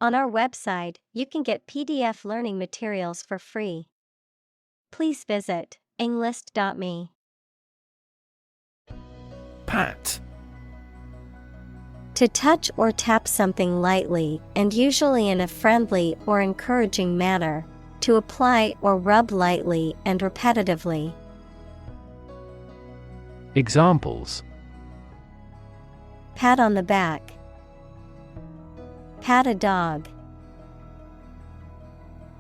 On our website, you can get PDF learning materials for free. Please visit englist.me. Pat. To touch or tap something lightly and usually in a friendly or encouraging manner. To apply or rub lightly and repetitively. Examples: Pat on the back. Pat a dog.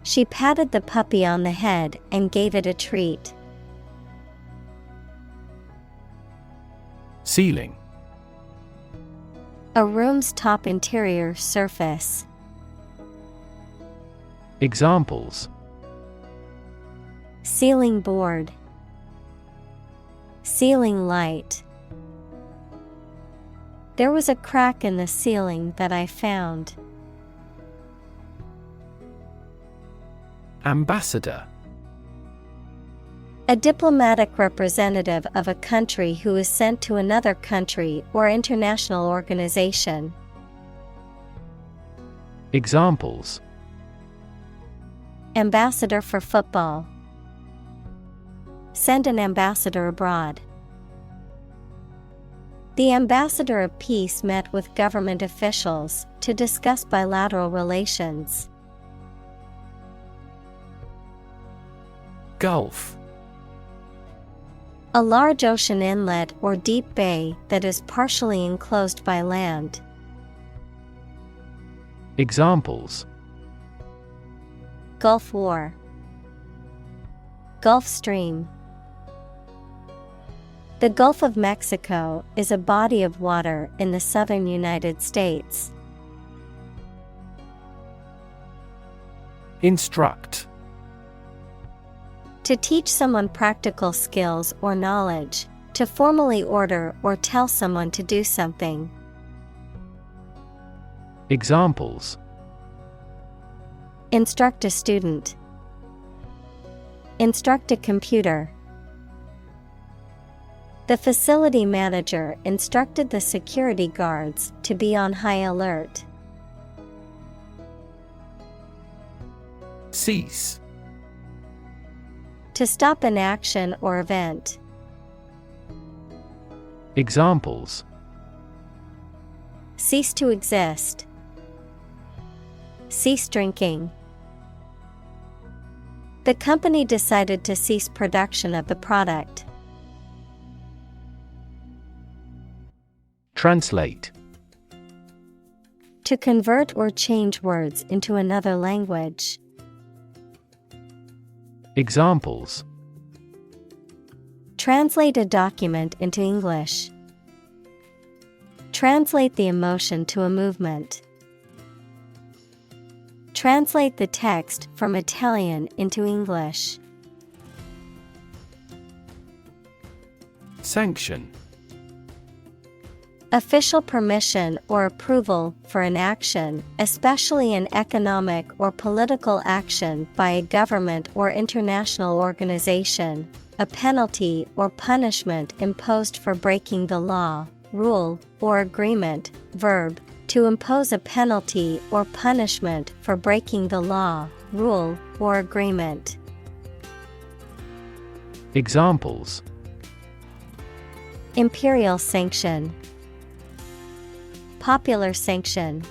She patted the puppy on the head and gave it a treat. Ceiling. A room's top interior surface. Examples: Ceiling board. Ceiling light. There was a crack in the ceiling that I found. Ambassador. A diplomatic representative of a country who is sent to another country or international organization. Examples: Ambassador for football. Send an ambassador abroad. The ambassador of peace met with government officials to discuss bilateral relations. Gulf. A large ocean inlet or deep bay that is partially enclosed by land. Examples: Gulf War. Gulf Stream. The Gulf of Mexico is a body of water in the southern United States. Instruct. To teach someone practical skills or knowledge, to formally order or tell someone to do something. Examples: Instruct a student. Instruct a computer. The facility manager instructed the security guards to be on high alert. Cease. To stop an action or event. Examples: Cease to exist. Cease drinking. The company decided to cease production of the product. Translate. To convert or change words into another language. Examples: Translate a document into English. Translate the emotion to a movement. Translate the text from Italian into English. Sanction. Official permission or approval for an action, especially an economic or political action by a government or international organization, a penalty or punishment imposed for breaking the law, rule, or agreement. Verb, to impose a penalty or punishment for breaking the law, rule, or agreement. Examples: Imperial sanction. Popular sanction.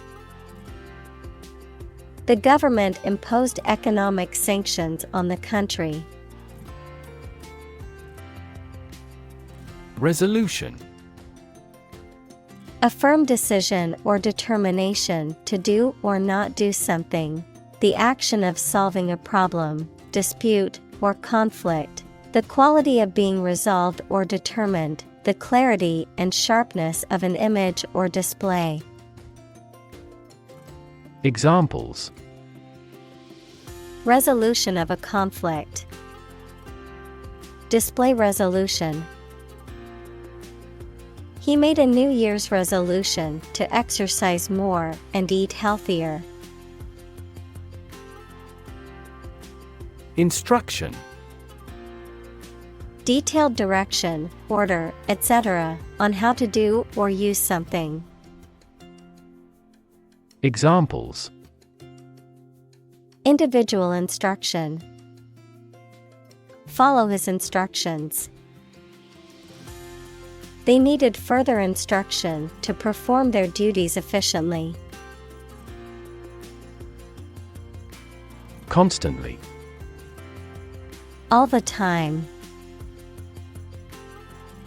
The government imposed economic sanctions on the country. Resolution. A firm decision or determination to do or not do something. The action of solving a problem, dispute, or conflict. The quality of being resolved or determined. The clarity and sharpness of an image or display. Examples: Resolution of a conflict. Display resolution. He made a New Year's resolution to exercise more and eat healthier. Instruction. Detailed direction, order, etc. on how to do or use something. Examples: Individual instruction. Follow his instructions. They needed further instruction to perform their duties efficiently. Constantly. All the time.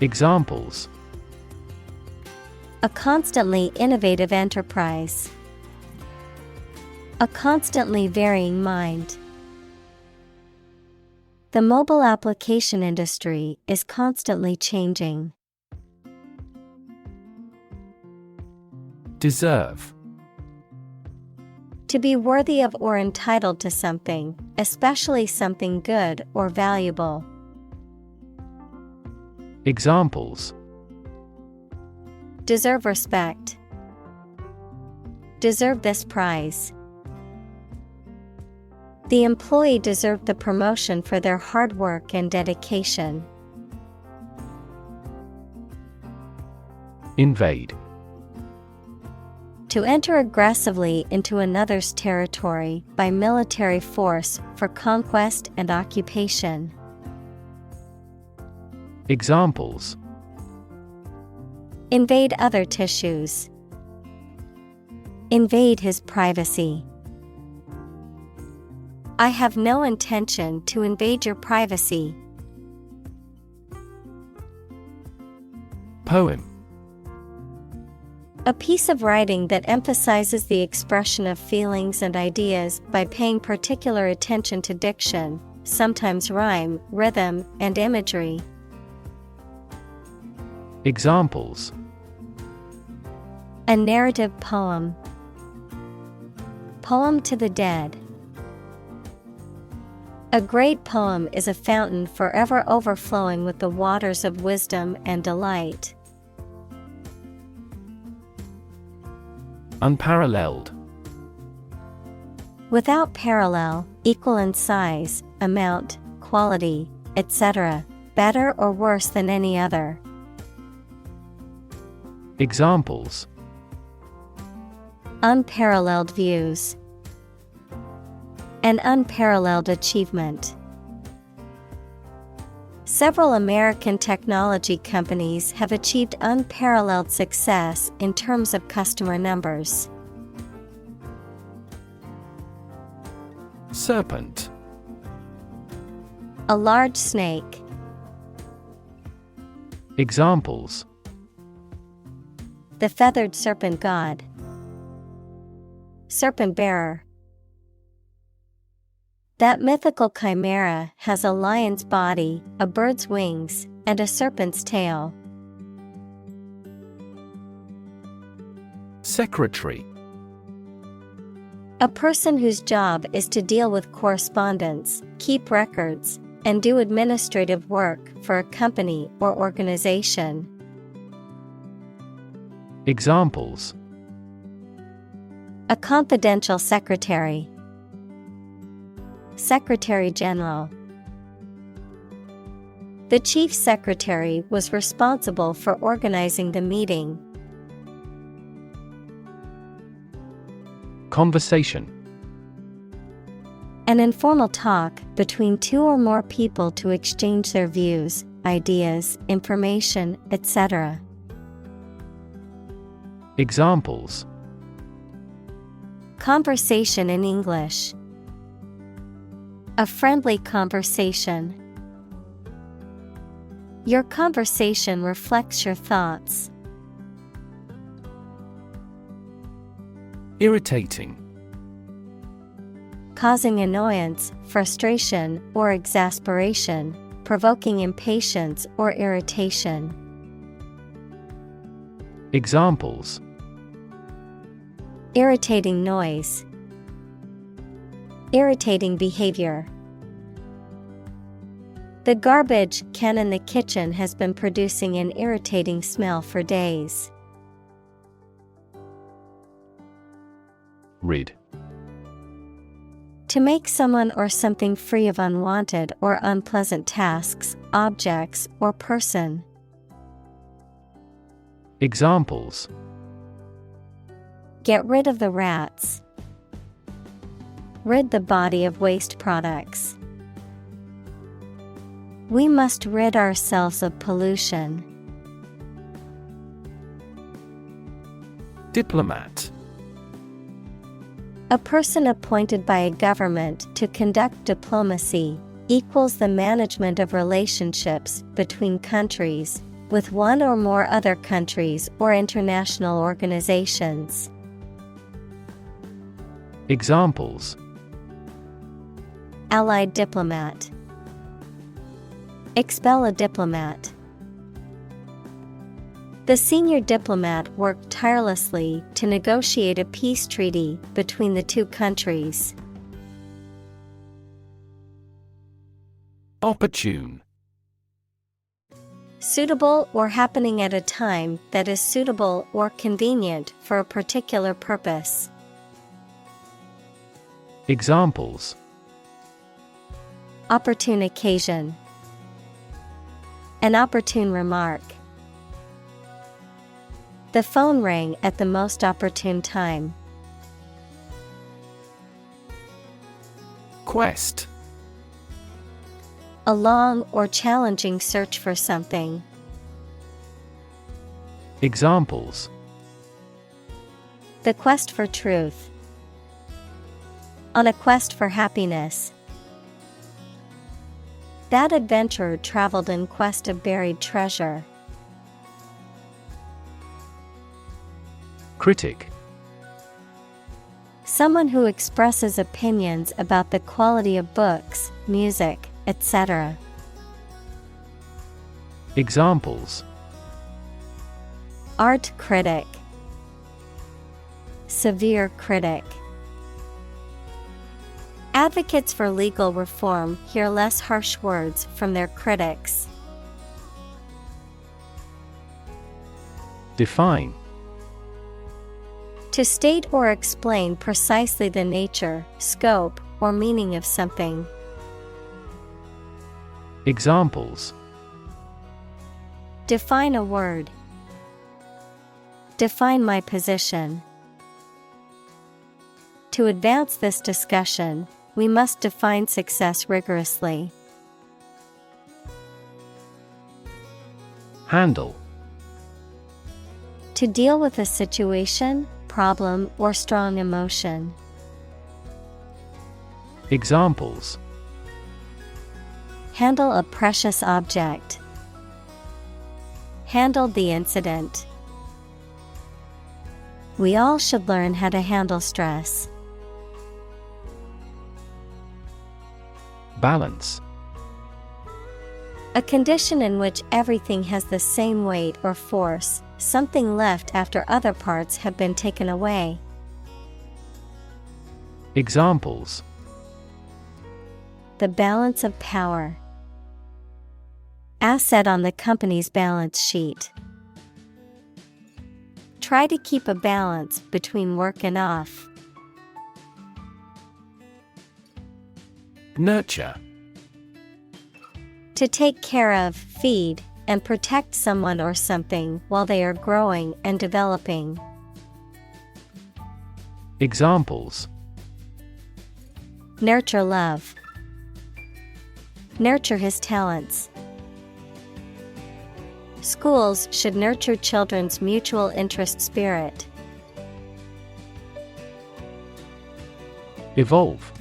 Examples: A constantly innovative enterprise. A constantly varying mind. The mobile application industry is constantly changing. Deserve. To be worthy of or entitled to something, especially something good or valuable. Examples: Deserve respect. Deserve this prize. The employee deserved the promotion for their hard work and dedication. Invade. To enter aggressively into another's territory by military force for conquest and occupation. Examples: Invade other tissues. Invade his privacy. I have no intention to invade your privacy. Poem. A piece of writing that emphasizes the expression of feelings and ideas by paying particular attention to diction, sometimes rhyme, rhythm, and imagery. Examples: A narrative poem. Poem to the dead. A great poem is a fountain forever overflowing with the waters of wisdom and delight. Unparalleled. Without parallel, equal in size, amount, quality, etc., better or worse than any other. Examples: Unparalleled views. An unparalleled achievement. Several American technology companies have achieved unparalleled success in terms of customer numbers. Serpent. A large snake. Examples: The feathered serpent god. Serpent bearer. That mythical chimera has a lion's body, a bird's wings, and a serpent's tail. Secretary. A person whose job is to deal with correspondence, keep records, and do administrative work for a company or organization. Examples: A confidential secretary. Secretary General. The chief secretary was responsible for organizing the meeting. Conversation. An informal talk between two or more people to exchange their views, ideas, information, etc. Examples: Conversation in English. A friendly conversation. Your conversation reflects your thoughts. Irritating. Causing annoyance, frustration, or exasperation, provoking impatience or irritation. Examples: Irritating noise. Irritating behavior. The garbage can in the kitchen has been producing an irritating smell for days. Rid. To make someone or something free of unwanted or unpleasant tasks, objects, or person. Examples: Get rid of the rats. Rid the body of waste products. We must rid ourselves of pollution. Diplomat. A person appointed by a government to conduct diplomacy, equals the management of relationships between countries, with one or more other countries or international organizations. Examples: Allied diplomat. Expel a diplomat. The senior diplomat worked tirelessly to negotiate a peace treaty between the two countries. Opportune. Suitable or happening at a time that is suitable or convenient for a particular purpose. Examples: Opportune occasion. An opportune remark. The phone rang at the most opportune time. Quest. A long or challenging search for something. Examples: The quest for truth. On a quest for happiness. That adventurer traveled in quest of buried treasure. Critic. Someone who expresses opinions about the quality of books, music, etc. Examples: Art critic. Severe critic. Advocates for legal reform hear less harsh words from their critics. Define. To state or explain precisely the nature, scope, or meaning of something. Examples: Define a word. Define my position. To advance this discussion, we must define success rigorously. Handle. To deal with a situation, problem, or strong emotion. Examples: Handle a precious object. Handled the incident. We all should learn how to handle stress. Balance. A condition in which everything has the same weight or force, something left after other parts have been taken away. Examples: The balance of power. Asset on the company's balance sheet. Try to keep a balance between work and off. Nurture. To take care of, feed, and protect someone or something while they are growing and developing. Examples: Nurture love. Nurture his talents. Schools should nurture children's mutual interest spirit. Evolve.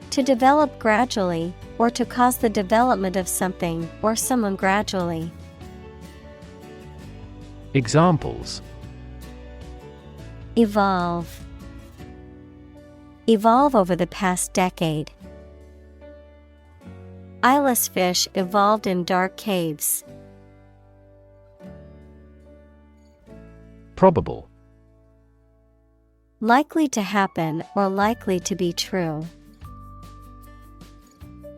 To develop gradually, or to cause the development of something or someone gradually. Examples: Evolve. Evolve over the past decade. Eyeless fish evolved in dark caves. Probable. Likely to happen or likely to be true.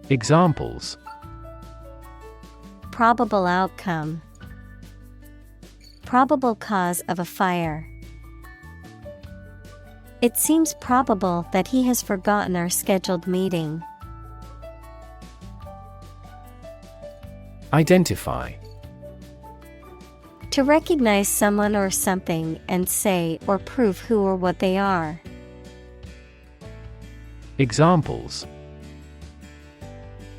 Examples: Probable outcome. Probable cause of a fire. It seems probable that he has forgotten our scheduled meeting. Identify. To recognize someone or something and say or prove who or what they are. Examples: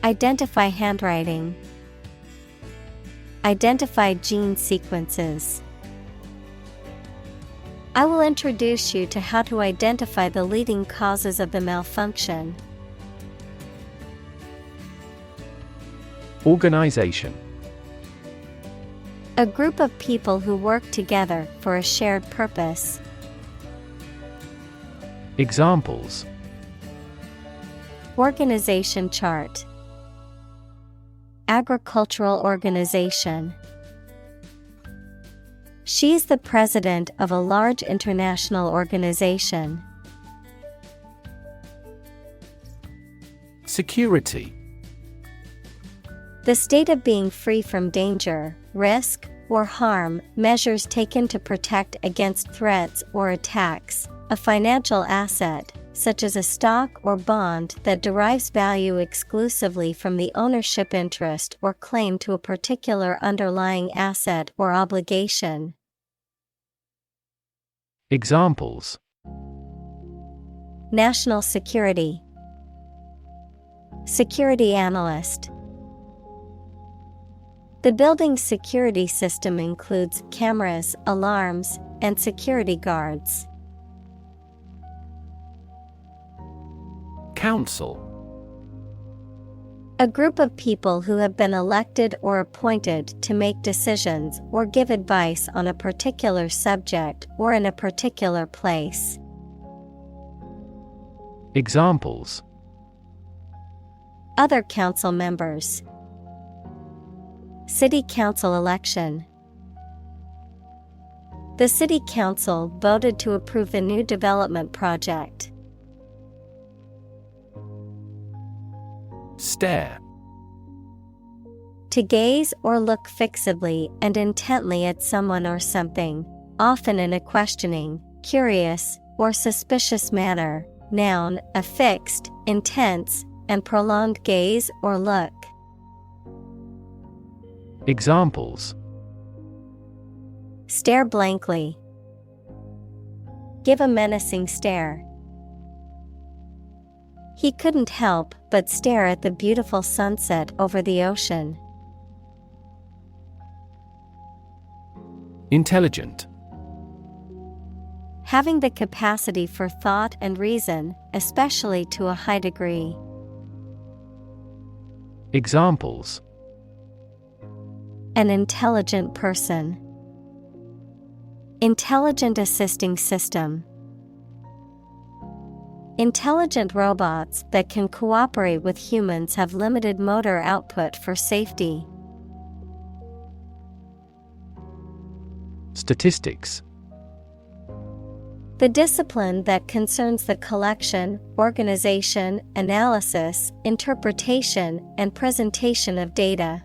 identify handwriting, identify gene sequences. I will introduce you to how to identify the leading causes of the malfunction. Organization: A group of people who work together for a shared purpose. Examples: Organization chart, agricultural organization. She is the president of a large international organization. Security: The state of being free from danger, risk, or harm, measures taken to protect against threats or attacks. A financial asset, such as a stock or bond that derives value exclusively from the ownership interest or claim to a particular underlying asset or obligation. Examples: National security, security analyst. The building's security system includes cameras, alarms, and security guards. Council: A group of people who have been elected or appointed to make decisions or give advice on a particular subject or in a particular place. Examples: Other council members. City council election. The city council voted to approve a new development project. Stare: To gaze or look fixedly and intently at someone or something, often in a questioning, curious, or suspicious manner. Noun, a fixed, intense, and prolonged gaze or look. Examples: Stare blankly. Give a menacing stare. He couldn't help but stare at the beautiful sunset over the ocean. Intelligent: Having the capacity for thought and reason, especially to a high degree. Examples: An intelligent person. Intelligent assisting system. Intelligent robots that can cooperate with humans have limited motor output for safety. Statistics: The discipline that concerns the collection, organization, analysis, interpretation, and presentation of data.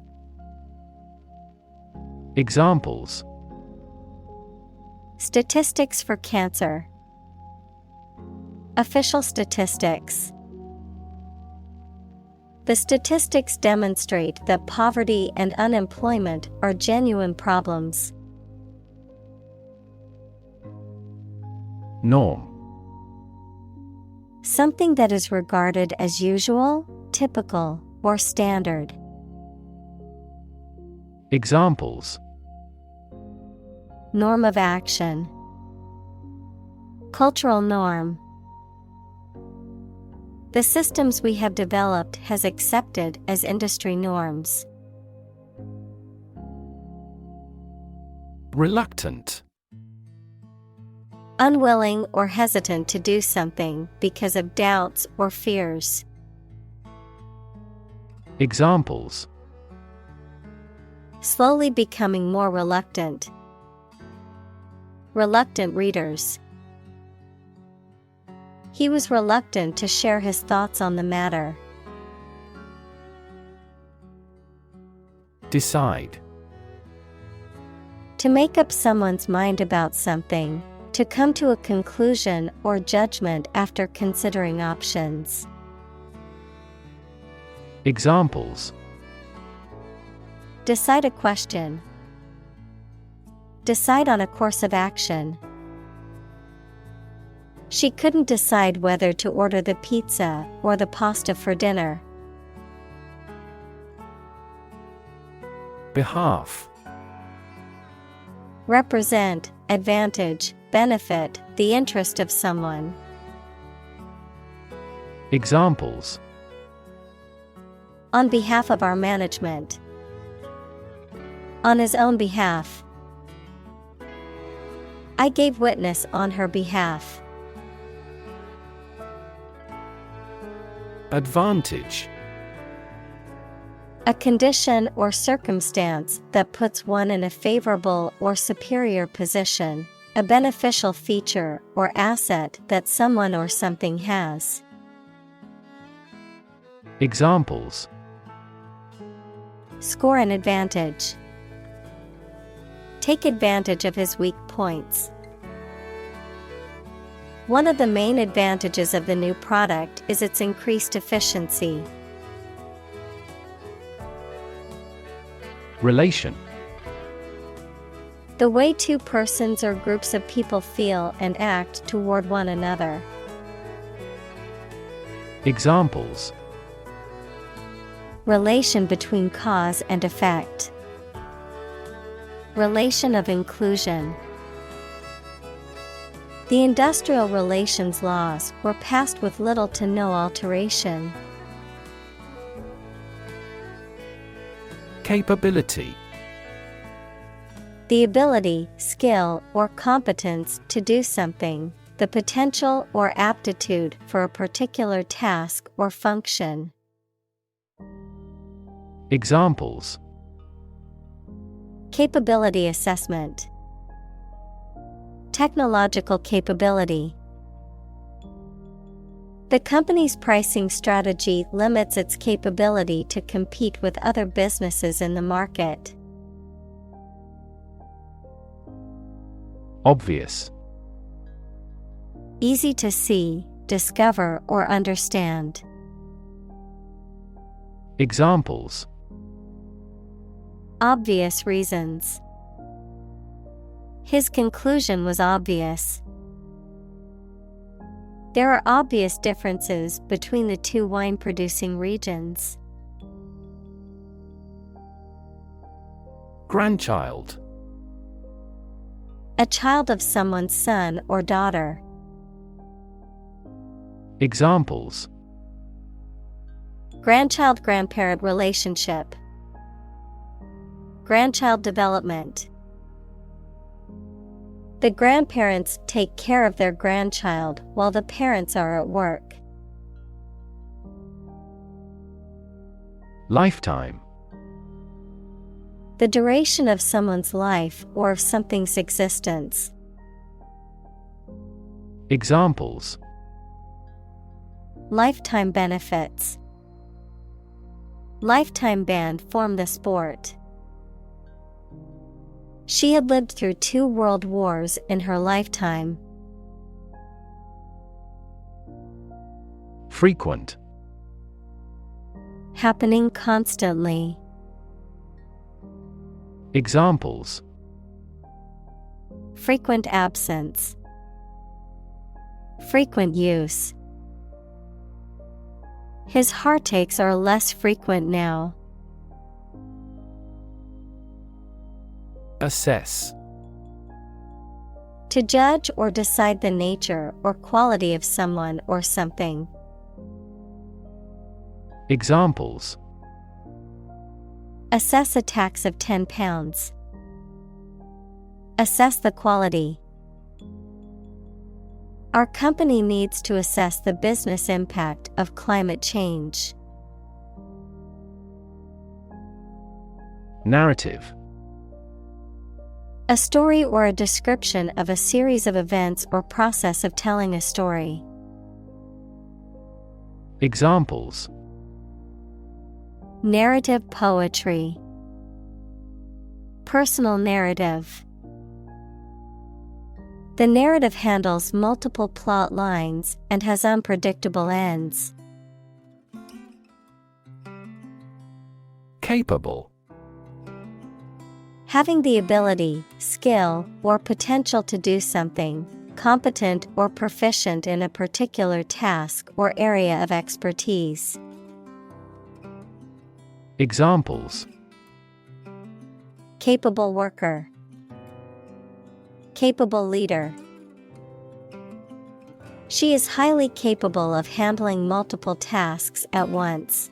Examples: Statistics for cancer. Official statistics. The statistics demonstrate that poverty and unemployment are genuine problems. Norm: Something that is regarded as usual, typical, or standard. Examples: Norm of action. Cultural norm. The systems we have developed has accepted as industry norms. Reluctant: Unwilling or hesitant to do something because of doubts or fears. Examples: Slowly becoming more reluctant. Reluctant readers. He was reluctant to share his thoughts on the matter. Decide: To make up someone's mind about something, to come to a conclusion or judgment after considering options. Examples: Decide a question. Decide on a course of action. She couldn't decide whether to order the pizza or the pasta for dinner. Behalf. Represent, advantage, benefit, the interest of someone. Examples. On behalf of our management. On his own behalf. I gave witness on her behalf. Advantage. A condition or circumstance that puts one in a favorable or superior position, a beneficial feature or asset that someone or something has. Examples. Score an advantage. Take advantage of his weak points. One of the main advantages of the new product is its increased efficiency. Relation. The way two persons or groups of people feel and act toward one another. Examples. Relation between cause and effect. Relation of inclusion. The industrial relations laws were passed with little to no alteration. Capability. The ability, skill, or competence to do something, the potential or aptitude for a particular task or function. Examples. Capability assessment. Technological capability. The company's pricing strategy limits its capability to compete with other businesses in the market. Obvious. Easy to see, discover, or understand. Examples. Obvious reasons. His conclusion was obvious. There are obvious differences between the two wine-producing regions. Grandchild. A child of someone's son or daughter. Examples. Grandchild-grandparent relationship. Grandchild development. The grandparents take care of their grandchild while the parents are at work. Lifetime. The duration of someone's life or of something's existence. Examples. Lifetime benefits. Lifetime ban from the sport. She had lived through 2 world wars in her lifetime. Frequent. Happening constantly. Examples. Frequent absence. Frequent use. His heartaches are less frequent now. Assess. To judge or decide the nature or quality of someone or something. Examples. Assess a tax of £10. Assess the quality. Our company needs to assess the business impact of climate change. Narrative. A story or a description of a series of events or process of telling a story. Examples. Narrative poetry. Personal narrative. The narrative handles multiple plot lines and has unpredictable ends. Capable. Having the ability, skill, or potential to do something, competent or proficient in a particular task or area of expertise. Examples: Capable worker. Capable leader. She is highly capable of handling multiple tasks at once.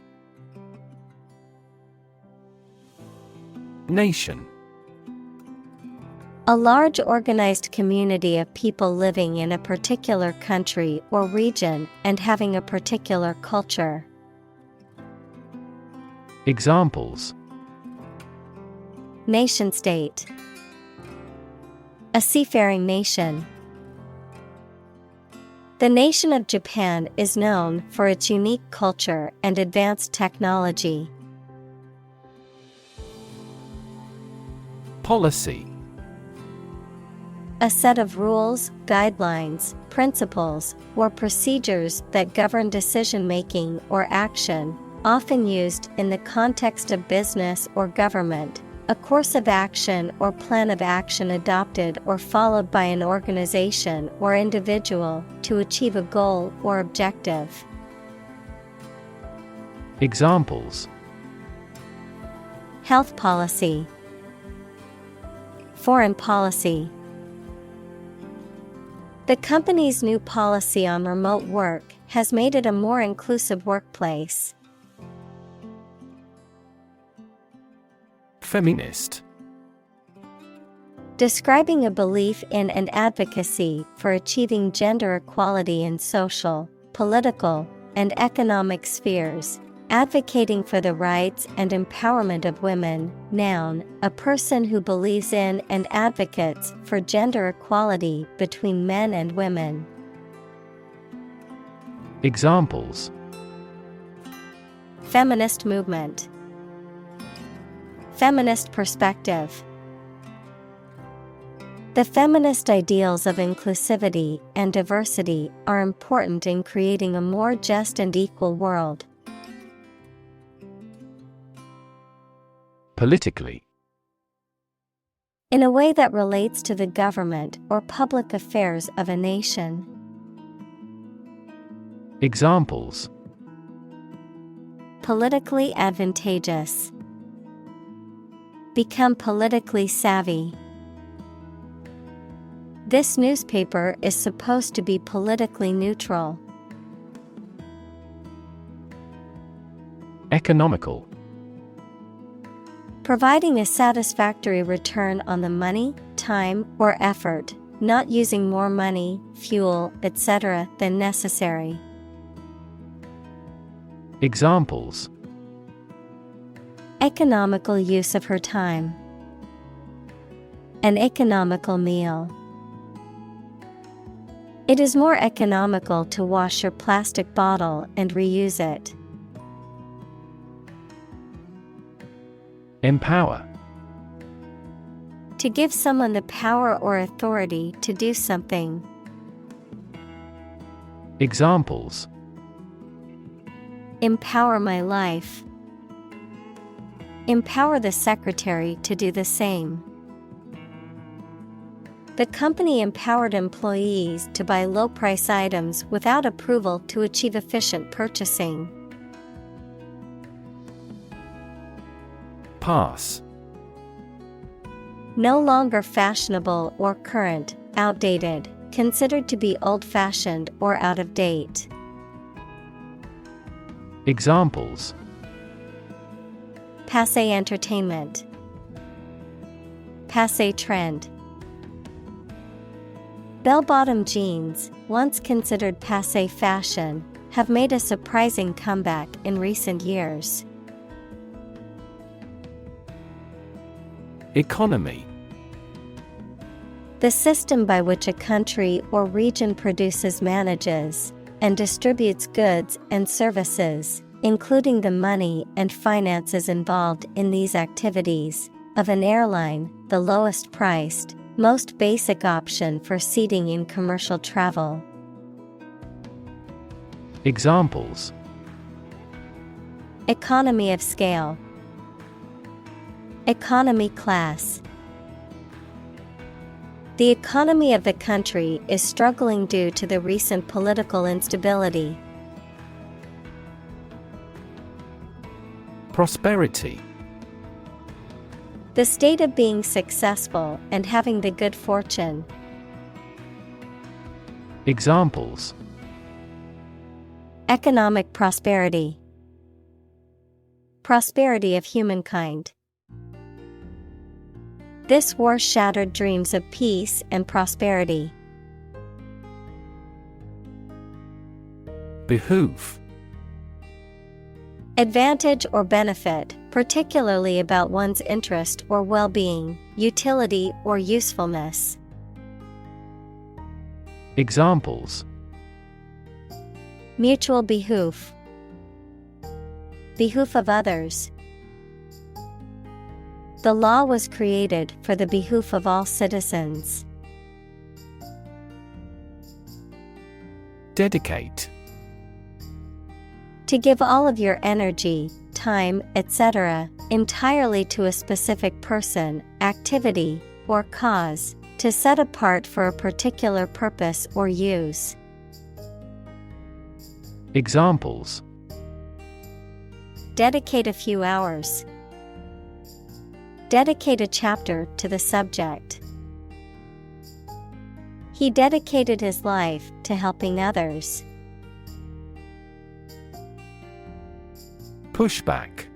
Nation. A large organized community of people living in a particular country or region and having a particular culture. Examples: Nation-state. A seafaring nation. The nation of Japan is known for its unique culture and advanced technology. Policy. A set of rules, guidelines, principles, or procedures that govern decision-making or action, often used in the context of business or government. A course of action or plan of action adopted or followed by an organization or individual to achieve a goal or objective. Examples: Health policy. Foreign policy. The company's new policy on remote work has made it a more inclusive workplace. Feminist. Describing a belief in and advocacy for achieving gender equality in social, political, and economic spheres. Advocating for the rights and empowerment of women. Noun, a person who believes in and advocates for gender equality between men and women. Examples: Feminist movement. Feminist perspective. The feminist ideals of inclusivity and diversity are important in creating a more just and equal world. Politically. In a way that relates to the government or public affairs of a nation. Examples: Politically advantageous. Become politically savvy. This newspaper is supposed to be politically neutral. Economical. Providing a satisfactory return on the money, time, or effort, not using more money, fuel, etc. than necessary. Examples: Economical use of her time. An economical meal. It is more economical to wash your plastic bottle and reuse it. Empower. To give someone the power or authority to do something. Examples: Empower my life. Empower the secretary to do the same. The company empowered employees to buy low-price items without approval to achieve efficient purchasing. Pass. No longer fashionable or current, outdated, considered to be old-fashioned or out of date. Examples: Passé entertainment. Passé trend. Bell-bottom jeans, once considered passé fashion, have made a surprising comeback in recent years. Economy. The system by which a country or region produces, manages, and distributes goods and services, including the money and finances involved in these activities, of an airline, the lowest priced, most basic option for seating in commercial travel. Examples: Economy of scale. Economy class. The economy of the country is struggling due to the recent political instability. Prosperity. The state of being successful and having the good fortune. Examples: Economic prosperity. Prosperity of humankind. This war shattered dreams of peace and prosperity. Behoove. Advantage or benefit, particularly about one's interest or well-being, utility or usefulness. Examples: Mutual behoof. Behoof of others. The law was created for the behoof of all citizens. Dedicate. To give all of your energy, time, etc., entirely to a specific person, activity, or cause, to set apart for a particular purpose or use. Examples: Dedicate a few hours. Dedicate a chapter to the subject. He dedicated his life to helping others. Pushback.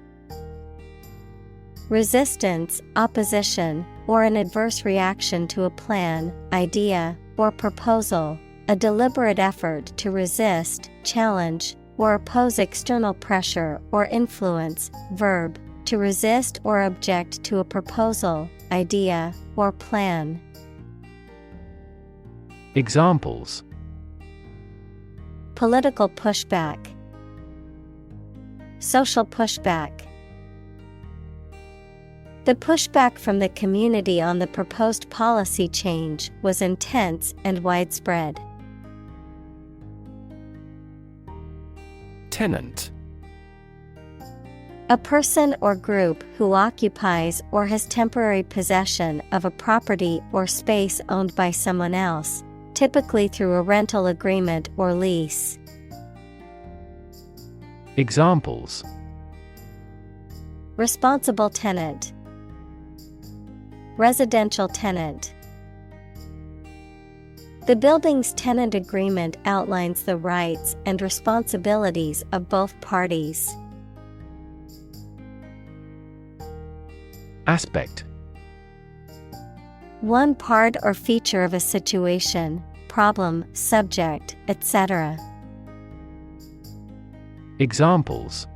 Resistance, opposition, or an adverse reaction to a plan, idea, or proposal, a deliberate effort to resist, challenge, or oppose external pressure or influence. Verb, to resist or object to a proposal, idea, or plan. Examples: Political pushback. Social pushback. The pushback from the community on the proposed policy change was intense and widespread. Tenant. A person or group who occupies or has temporary possession of a property or space owned by someone else, typically through a rental agreement or lease. Examples: Responsible tenant. Residential tenant. The building's tenant agreement outlines the rights and responsibilities of both parties. Aspect. One part or feature of a situation, problem, subject, etc. Examples: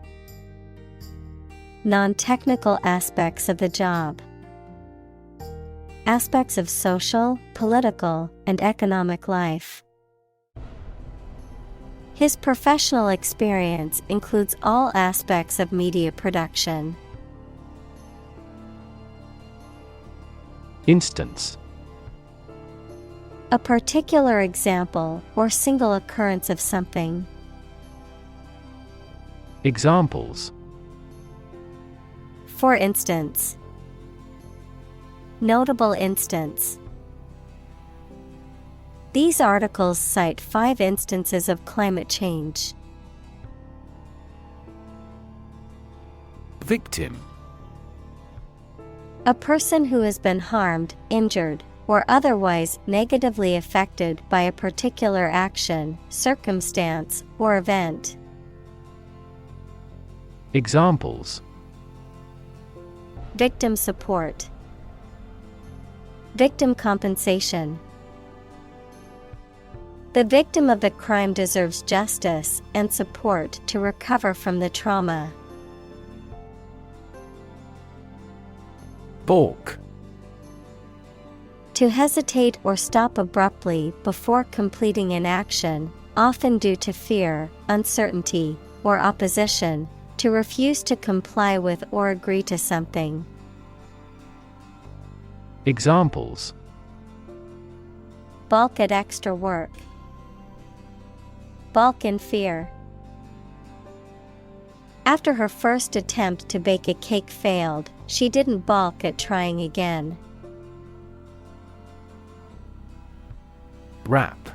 Non-technical aspects of the job. Aspects of social, political, and economic life. His professional experience includes all aspects of media production. Instance. A particular example or single occurrence of something. Examples: For instance. Notable instance. These articles cite 5 instances of climate change. Victim. A person who has been harmed, injured, or otherwise negatively affected by a particular action, circumstance, or event. Examples: Victim support. Victim compensation. The victim of the crime deserves justice and support to recover from the trauma. Balk. To hesitate or stop abruptly before completing an action, often due to fear, uncertainty, or opposition, to refuse to comply with or agree to something. Examples: Balk at extra work. Balk in fear. After her first attempt to bake a cake failed, she didn't balk at trying again. Rap.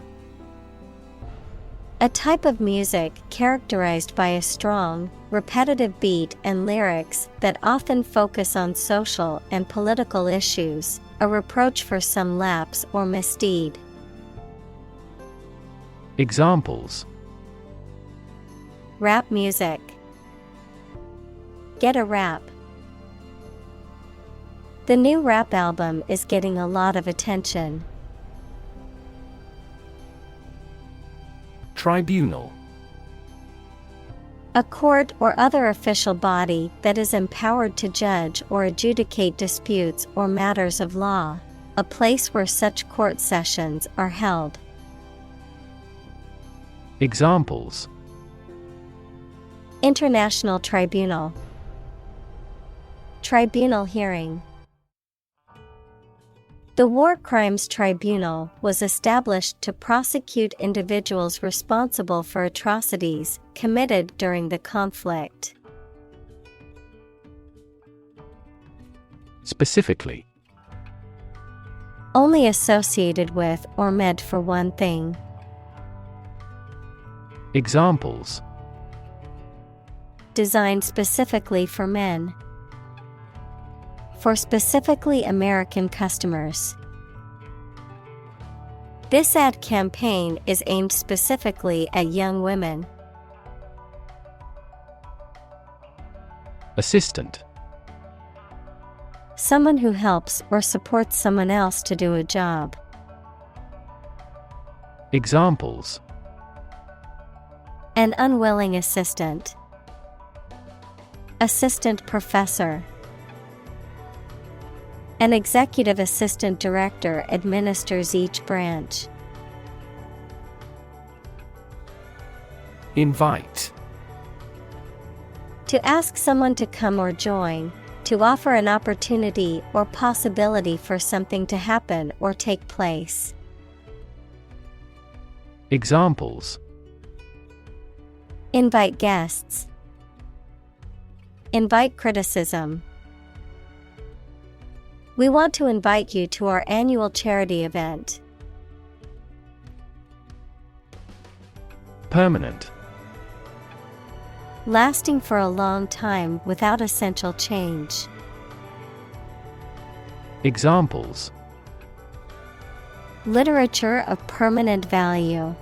A type of music characterized by a strong, repetitive beat and lyrics that often focus on social and political issues, a reproach for some lapse or misdeed. Examples: Rap music. Get a rap. The new rap album is getting a lot of attention. Tribunal. A court or other official body that is empowered to judge or adjudicate disputes or matters of law, a place where such court sessions are held. Examples: International Tribunal. Tribunal hearing. The War Crimes Tribunal was established to prosecute individuals responsible for atrocities committed during the conflict. Specifically. Only associated with or meant for one thing. Examples: Designed specifically for men. For specifically American customers. This ad campaign is aimed specifically at young women. Assistant. Someone who helps or supports someone else to do a job. Examples: An unwilling assistant. Assistant professor. An executive assistant director administers each branch. Invite. To ask someone to come or join, to offer an opportunity or possibility for something to happen or take place. Examples: Invite guests. Invite criticism. We want to invite you to our annual charity event. Permanent. Lasting for a long time without essential change. Examples: Literature of permanent value.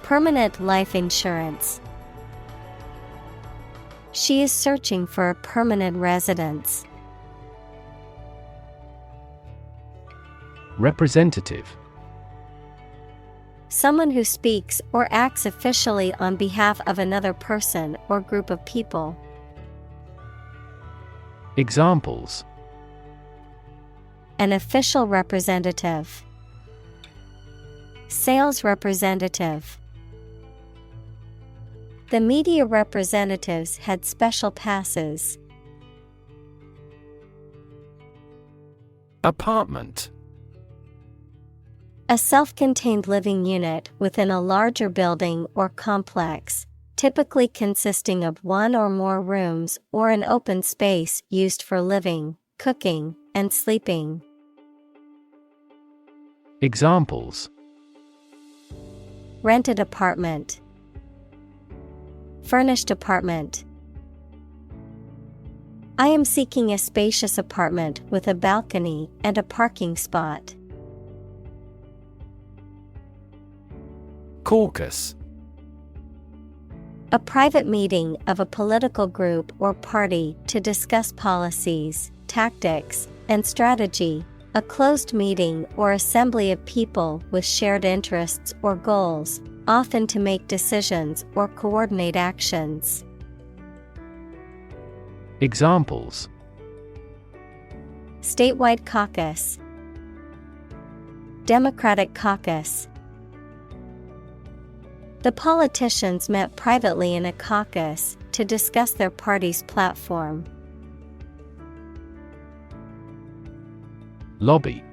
Permanent life insurance. She is searching for a permanent residence. Representative. Someone who speaks or acts officially on behalf of another person or group of people. Examples: An official representative. Sales representative. The media representatives had special passes. Apartment. A self-contained living unit within a larger building or complex, typically consisting of one or more rooms or an open space used for living, cooking, and sleeping. Examples: Rented apartment. Furnished apartment. I am seeking a spacious apartment with a balcony and a parking spot. Caucus. A private meeting of a political group or party to discuss policies, tactics, and strategy. A closed meeting or assembly of people with shared interests or goals, often to make decisions or coordinate actions. Examples: Statewide caucus. Democratic caucus. The politicians met privately in a caucus to discuss their party's platform. Lobby.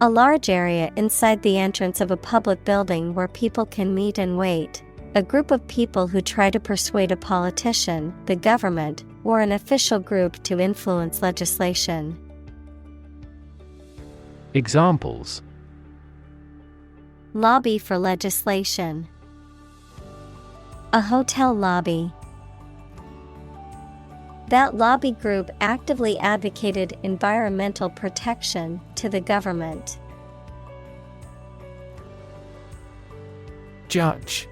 A large area inside the entrance of a public building where people can meet and wait. A group of people who try to persuade a politician, the government, or an official group to influence legislation. Examples: lobby for legislation, a hotel lobby. That lobby group actively advocated environmental protection to the government. Judge: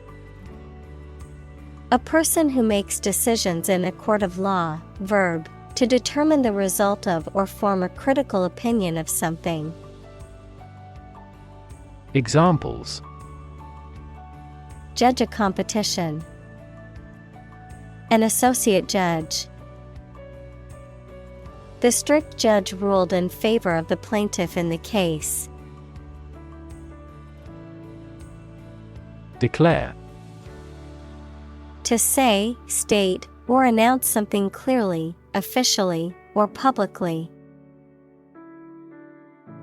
a person who makes decisions in a court of law. Verb, to determine the result of or form a critical opinion of something. Examples: judge a competition, an associate judge. The strict judge ruled in favor of the plaintiff in the case. Declare: to say, state, or announce something clearly, officially, or publicly.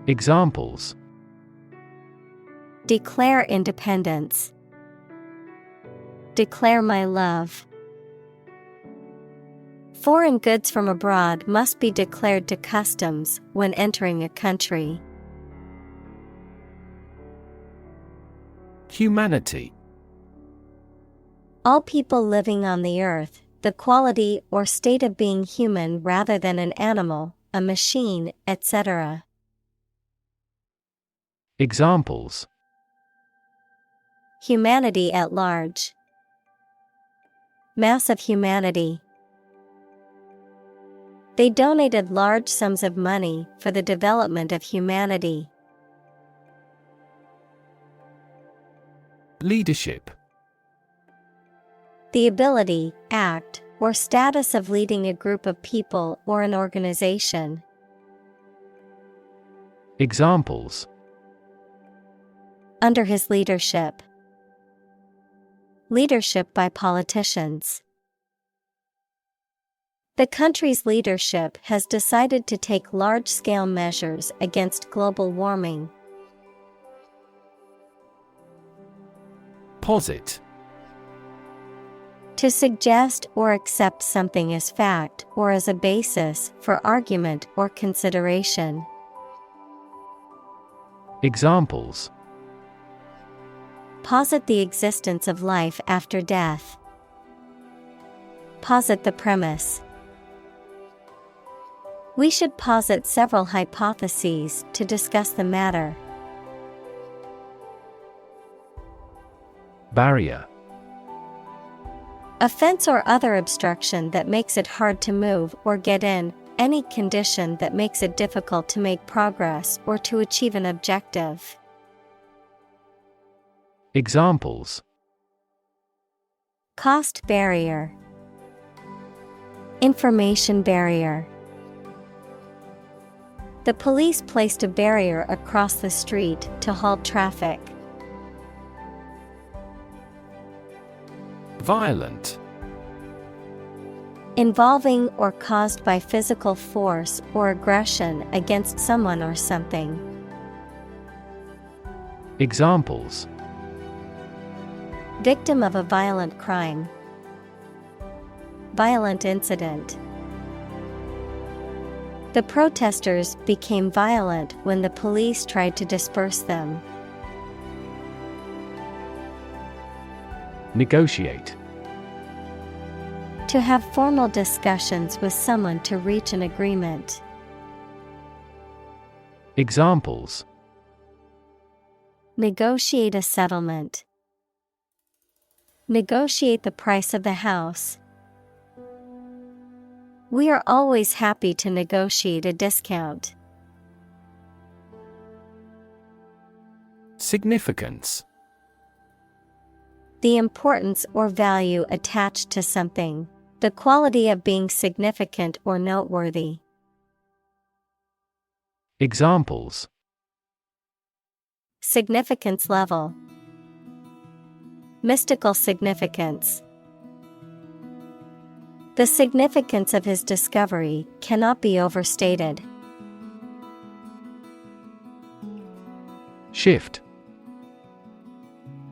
Examples: declare independence, declare my love. Foreign goods from abroad must be declared to customs when entering a country. Humanity: all people living on the earth, the quality or state of being human rather than an animal, a machine, etc. Examples: humanity at large, mass of humanity. They donated large sums of money for the development of humanity. Leadership: the ability, act, or status of leading a group of people or an organization. Examples: under his leadership, leadership by politicians. The country's leadership has decided to take large-scale measures against global warming. Posit: to suggest or accept something as fact or as a basis for argument or consideration. Examples: posit the existence of life after death. Posit the premise. We should posit several hypotheses to discuss the matter. Barrier: a fence or other obstruction that makes it hard to move or get in, any condition that makes it difficult to make progress or to achieve an objective. Examples: cost barrier, information barrier. The police placed a barrier across the street to halt traffic. Violent: involving or caused by physical force or aggression against someone or something. Examples: victim of a violent crime, violent incident. The protesters became violent when the police tried to disperse them. Negotiate: to have formal discussions with someone to reach an agreement. Examples: negotiate a settlement, negotiate the price of the house. We are always happy to negotiate a discount. Significance: the importance or value attached to something, the quality of being significant or noteworthy. Examples: significance level, mystical significance. The significance of his discovery cannot be overstated. Shift: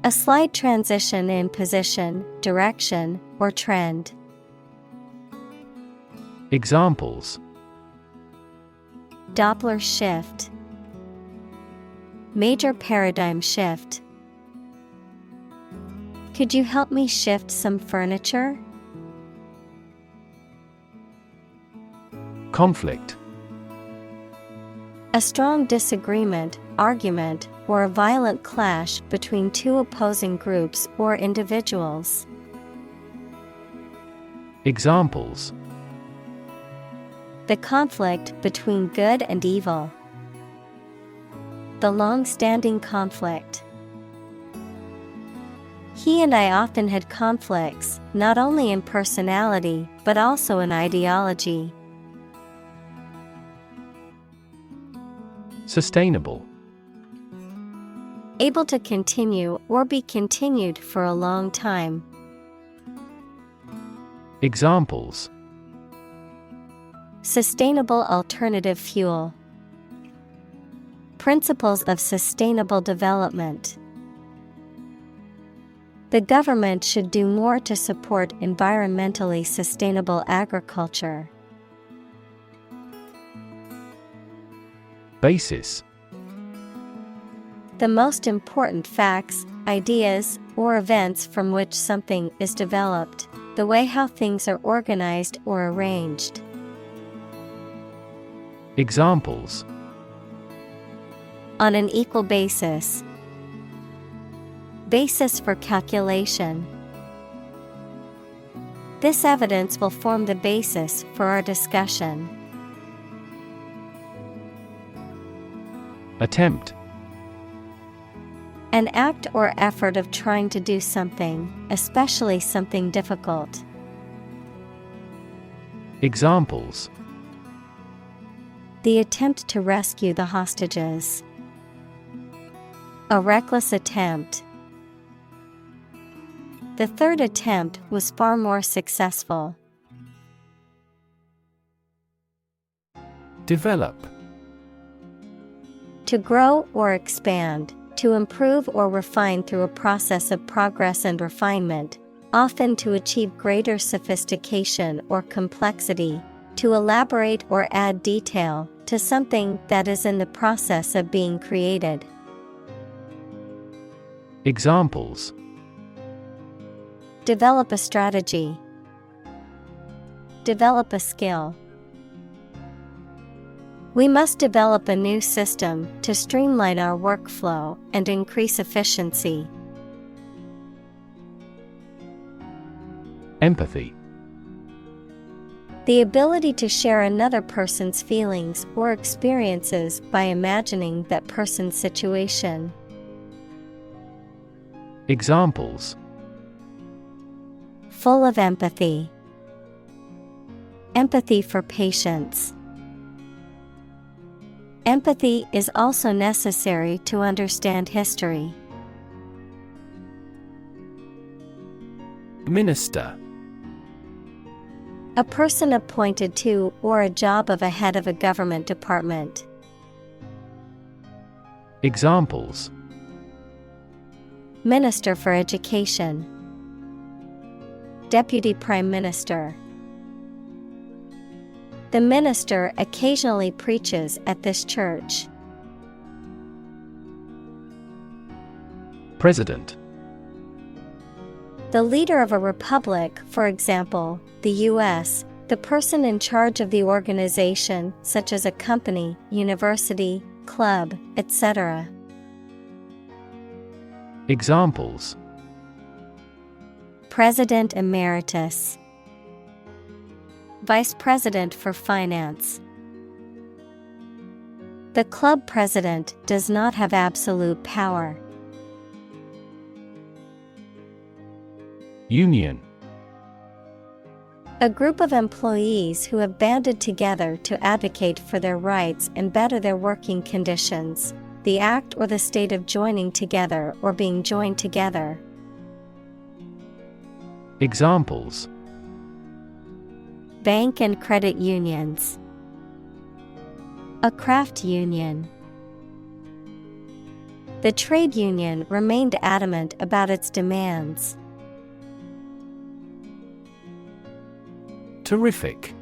a slight transition in position, direction, or trend. Examples: Doppler shift, Major paradigm shift. Could you help me shift some furniture? Conflict. A strong disagreement, argument, or a violent clash between two opposing groups or individuals. Examples: The conflict between good and evil. The long-standing conflict. He and I often had conflicts, not only in personality, but also in ideology. Sustainable. Able to continue or be continued for a long time. Examples: Sustainable alternative fuel. Principles of sustainable development. The government should do more to support environmentally sustainable agriculture. Basis. The most important facts, ideas, or events from which something is developed, the way how things are organized or arranged. Examples: On an equal basis. Basis for calculation. This evidence will form the basis for our discussion. Attempt. An act or effort of trying to do something, especially something difficult. Examples: The attempt to rescue the hostages. A reckless attempt. The third attempt was far more successful. Develop. To grow or expand, to improve or refine through a process of progress and refinement, often to achieve greater sophistication or complexity, to elaborate or add detail to something that is in the process of being created. Examples: Develop a strategy. Develop a skill. We must develop a new system to streamline our workflow and increase efficiency. Empathy. The ability to share another person's feelings or experiences by imagining that person's situation. Examples: Full of empathy. Empathy for patients. Empathy is also necessary to understand history. Minister. A person appointed to or a job of a head of a government department. Examples: Minister for Education. Deputy Prime Minister. The minister occasionally preaches at this church. President. The leader of a republic, for example, the U.S., the person in charge of the organization, such as a company, university, club, etc. Examples: President Emeritus. Vice President for Finance. The club president does not have absolute power. Union. A group of employees who have banded together to advocate for their rights and better their working conditions. The act or the state of joining together or being joined together. Examples: Bank and credit unions. A craft union. The trade union remained adamant about its demands. Terrific.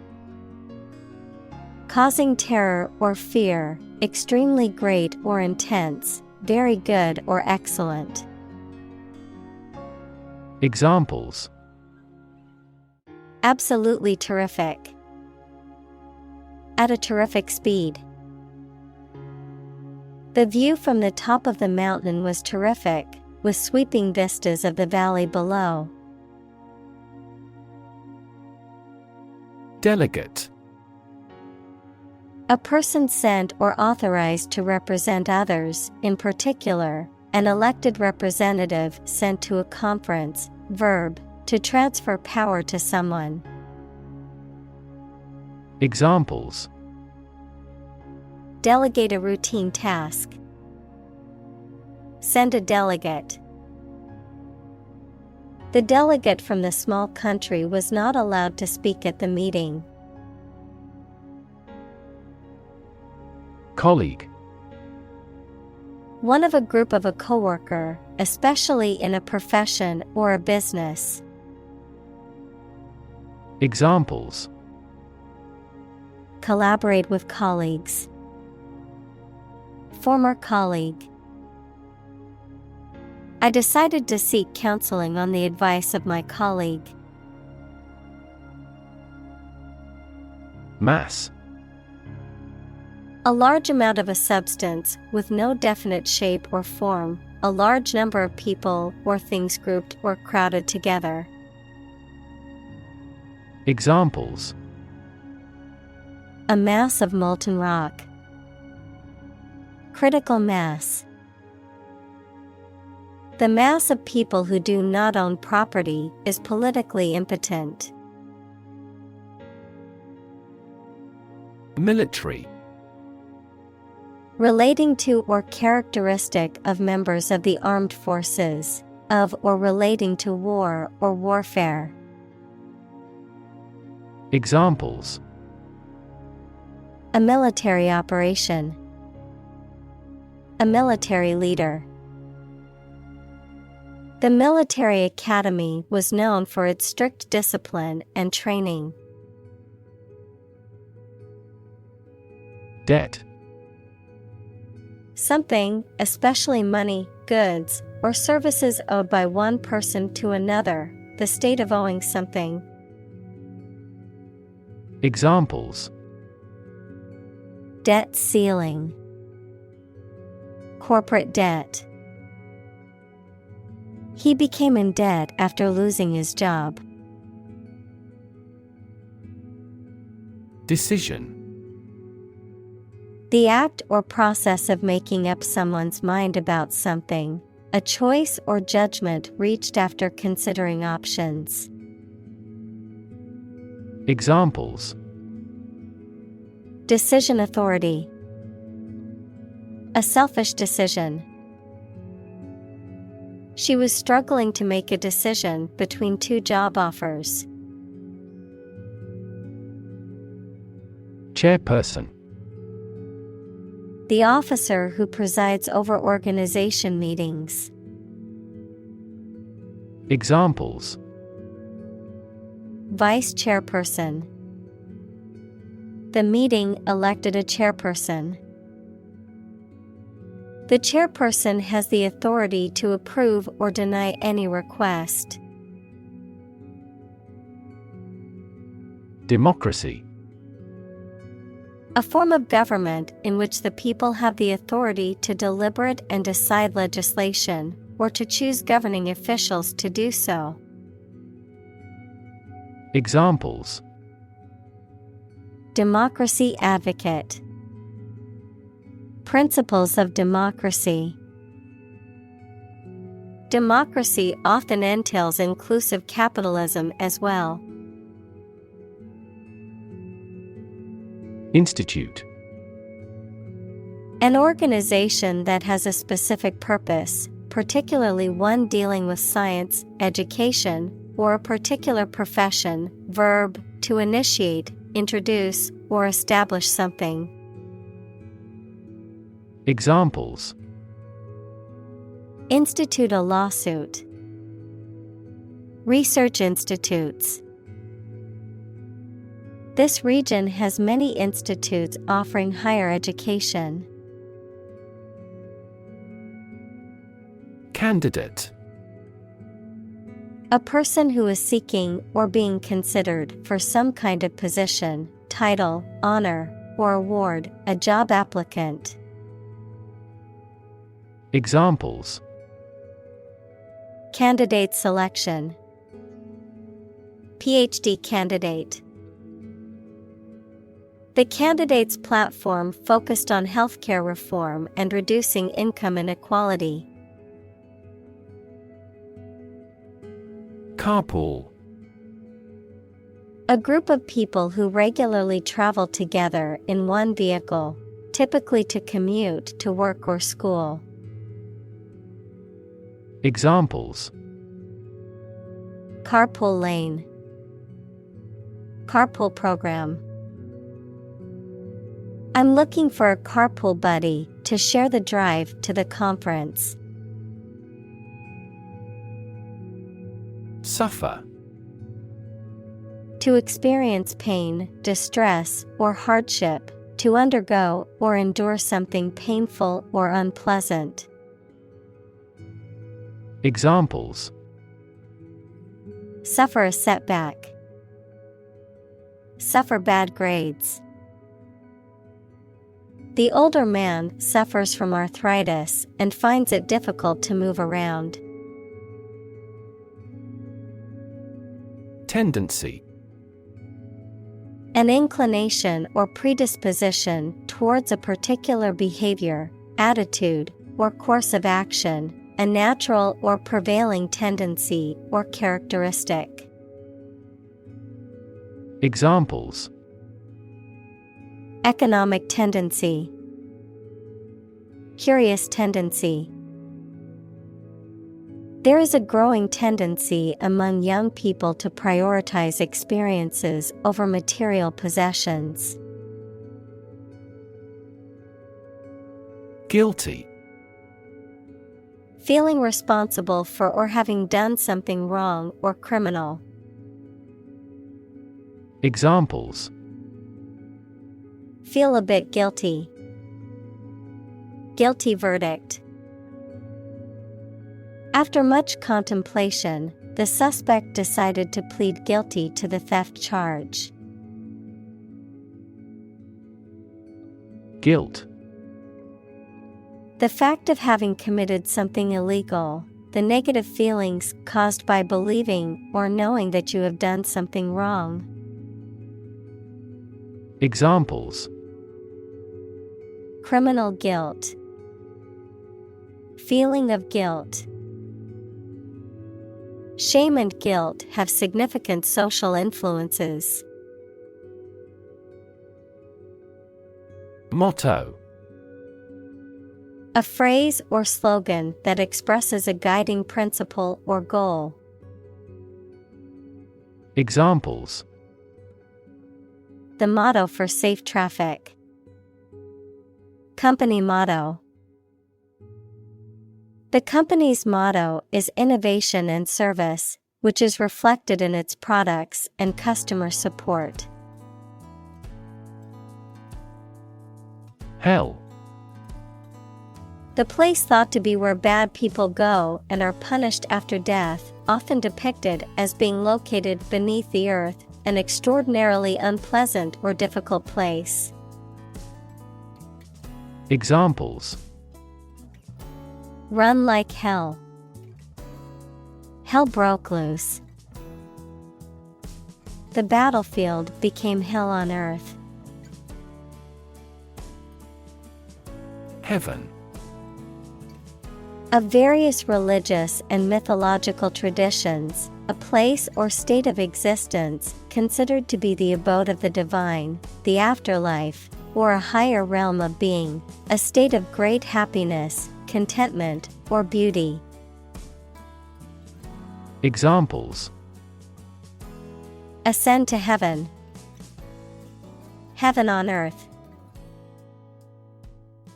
Causing terror or fear, extremely great or intense, very good or excellent. Examples: Absolutely terrific. At a terrific speed. The view from the top of the mountain was terrific, with sweeping vistas of the valley below. Delegate. A person sent or authorized to represent others, in particular, an elected representative sent to a conference. Verb, to transfer power to someone. Examples: Delegate a routine task. Send a delegate. The delegate from the small country was not allowed to speak at the meeting. Colleague. One of a group of a coworker, especially in a profession or a business. Examples: Collaborate with colleagues. Former colleague. I decided to seek counseling on the advice of my colleague. Mass. A large amount of a substance with no definite shape or form, a large number of people or things grouped or crowded together. Examples: A mass of molten rock. Critical mass. The mass of people who do not own property is politically impotent. Military. Relating to or characteristic of members of the armed forces, of or relating to war or warfare. Examples: A military operation. A military leader. The military academy was known for its strict discipline and training. Debt. Something, especially money, goods, or services owed by one person to another, the state of owing something. Examples: Debt ceiling. Corporate debt. He became in debt after losing his job. Decision. The act or process of making up someone's mind about something, a choice or judgment reached after considering options. Examples: Decision authority. A selfish decision. She was struggling to make a decision between two job offers. Chairperson. The officer who presides over organization meetings. Examples: Vice chairperson. The meeting elected a chairperson. The chairperson has the authority to approve or deny any request. Democracy. A form of government in which the people have the authority to deliberate and decide legislation, or to choose governing officials to do so. Examples: Democracy advocate. Principles of democracy. Democracy often entails inclusive capitalism as well. Institute. An organization that has a specific purpose, particularly one dealing with science, education, or a particular profession. Verb, to initiate, introduce, or establish something. Examples: Institute a lawsuit. Research institutes. This region has many institutes offering higher education. Candidate. A person who is seeking or being considered for some kind of position, title, honor, or award, a job applicant. Examples: Candidate selection. PhD candidate. The candidate's platform focused on healthcare reform and reducing income inequality. Carpool. A group of people who regularly travel together in one vehicle, typically to commute to work or school. Examples: Carpool lane. Carpool program. I'm looking for a carpool buddy to share the drive to the conference. Suffer. To experience pain, distress, or hardship, to undergo or endure something painful or unpleasant. Examples: Suffer a setback. Suffer bad grades. The older man suffers from arthritis and finds it difficult to move around. Tendency. An inclination or predisposition towards a particular behavior, attitude, or course of action, a natural or prevailing tendency or characteristic. Examples: Economic tendency. Curious tendency. There is a growing tendency among young people to prioritize experiences over material possessions. Guilty. Feeling responsible for or having done something wrong or criminal. Examples: Feel a bit guilty. Guilty verdict. After much contemplation, the suspect decided to plead guilty to the theft charge. Guilt. The fact of having committed something illegal, the negative feelings caused by believing or knowing that you have done something wrong. Examples: Criminal guilt. Feeling of guilt. Shame and guilt have significant social influences. Motto. A phrase or slogan that expresses a guiding principle or goal. Examples: The motto for safe traffic. Company motto. The company's motto is innovation and service, which is reflected in its products and customer support. Hell. The place thought to be where bad people go and are punished after death, often depicted as being located beneath the earth, an extraordinarily unpleasant or difficult place. Examples: Run like hell. Hell broke loose. The battlefield became hell on earth. Heaven. Of various religious and mythological traditions, a place or state of existence considered to be the abode of the divine, the afterlife, or a higher realm of being, a state of great happiness, contentment, or beauty. Examples: Ascend to heaven. Heaven on earth.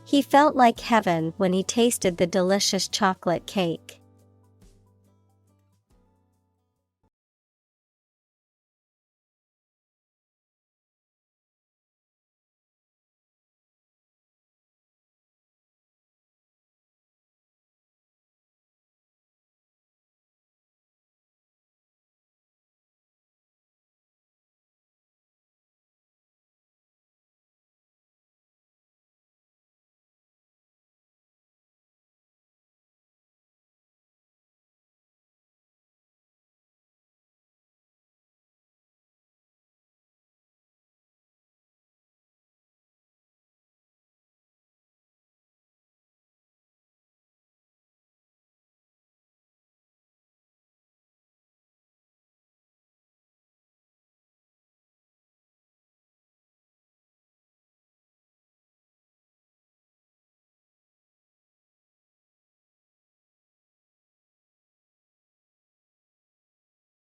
He felt like heaven when he tasted the delicious chocolate cake.